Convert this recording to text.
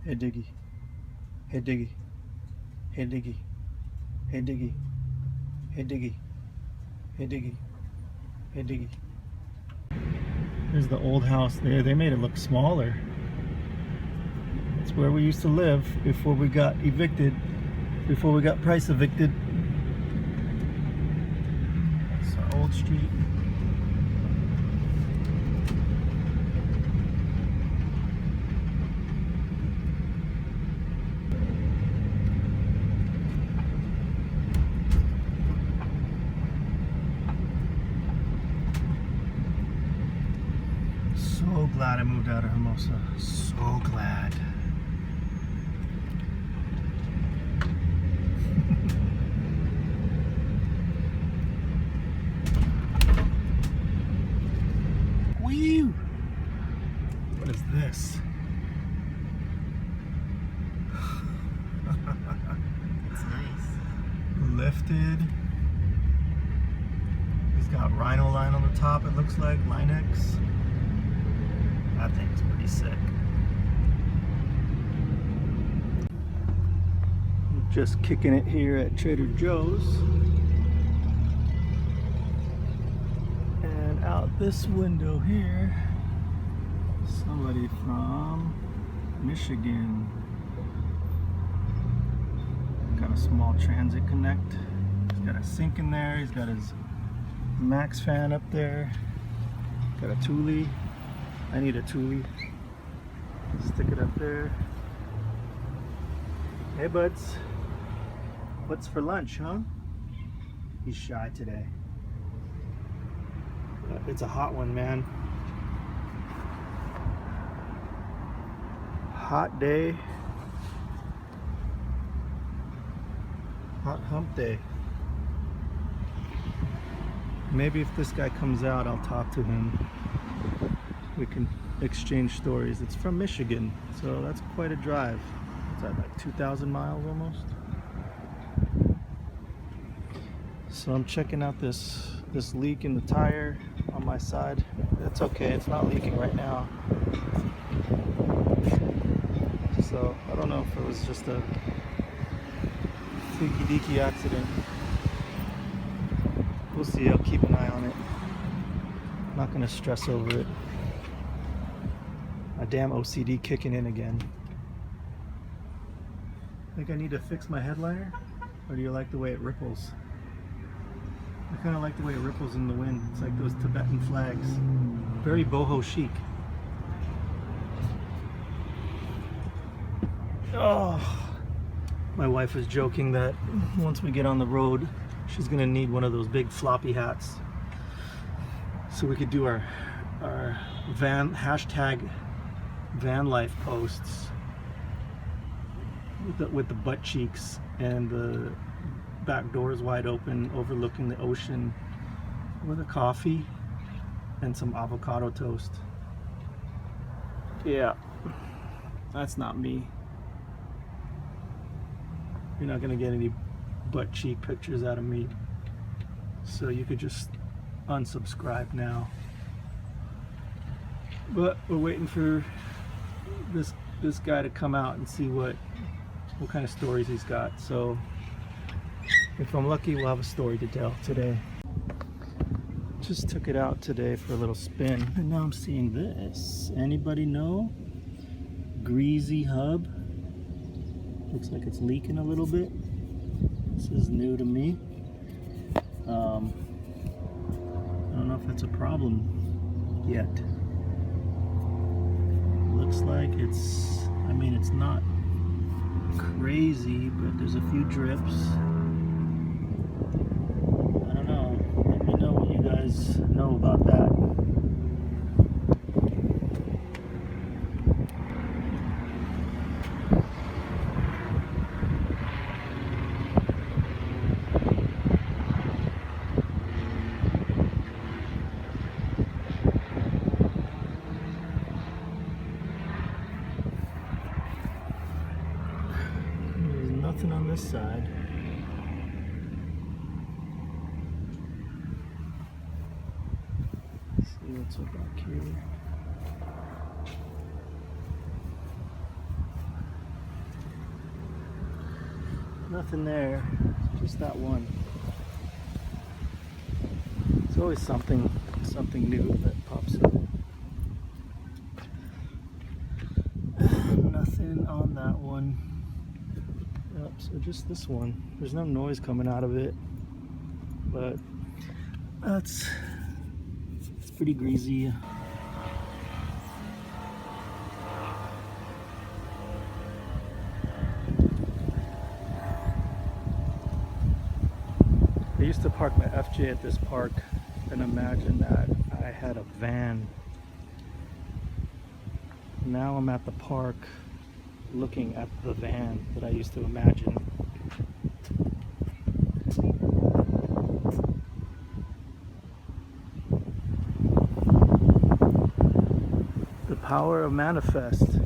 Hey Diggy. Hey Diggy. Hey Diggy. Hey Diggy. Hey Diggy. Hey Diggy. Hey Diggy. Here's the old house there. They made it look smaller. It's where we used to live before we got evicted. Before we got price evicted. It's our old street. So glad I moved out of Hermosa. So glad. Whew! What is this? It's nice. Lifted. He's got Rhino line on the top, it looks like. Line-X. That thing's pretty sick. Just kicking it here at Trader Joe's. And out this window here, somebody from Michigan. Got a small transit connect. He's got a sink in there. He's got his Max fan up there. Got a Thule. I need a Thule. Stick it up there. Hey buds. What's for lunch, huh? He's shy today. It's a hot one, man. Hot day. Hot hump day. Maybe if this guy comes out, I'll talk to him. We can exchange stories. It's from Michigan, so that's quite a drive. Is that like 2,000 miles almost? So I'm checking out this leak in the tire on my side. It's okay, it's not leaking right now. So I don't know if it was just a freaky deaky accident. We'll see, I'll keep an eye on it. I'm not gonna stress over it. My damn OCD kicking in again. Think I need to fix my headliner? Or do you like the way it ripples? I kind of like the way it ripples in the wind. It's like those Tibetan flags. Very boho chic. Oh, my wife was joking that once we get on the road, she's gonna need one of those big floppy hats so we could do our hashtag van life posts with the butt cheeks and the back doors wide open, overlooking the ocean, with a coffee and some avocado toast. Yeah, that's not me. You're not gonna get any butt cheek pictures out of me, so you could just unsubscribe now. But we're waiting for this guy to come out and see what kind of stories he's got. So if I'm lucky, we'll have a story to tell today. Just took it out today for a little spin, and now I'm seeing this. Anybody know? Greasy hub. Looks like it's leaking a little bit. This is new to me. I don't know if it's a problem yet. Looks like it's, I mean, it's not crazy, but there's a few drips. I don't know. Let me know what you guys know about that. Nothing on this side. Let's see what's up back here. Nothing there, just that one. It's always something new that pops up. Nothing on that one. Yep, so just this one. There's no noise coming out of it, but it's pretty greasy. I used to park my FJ at this park and imagine that I had a van. Now I'm at the park looking at the van that I used to imagine. The power of manifest.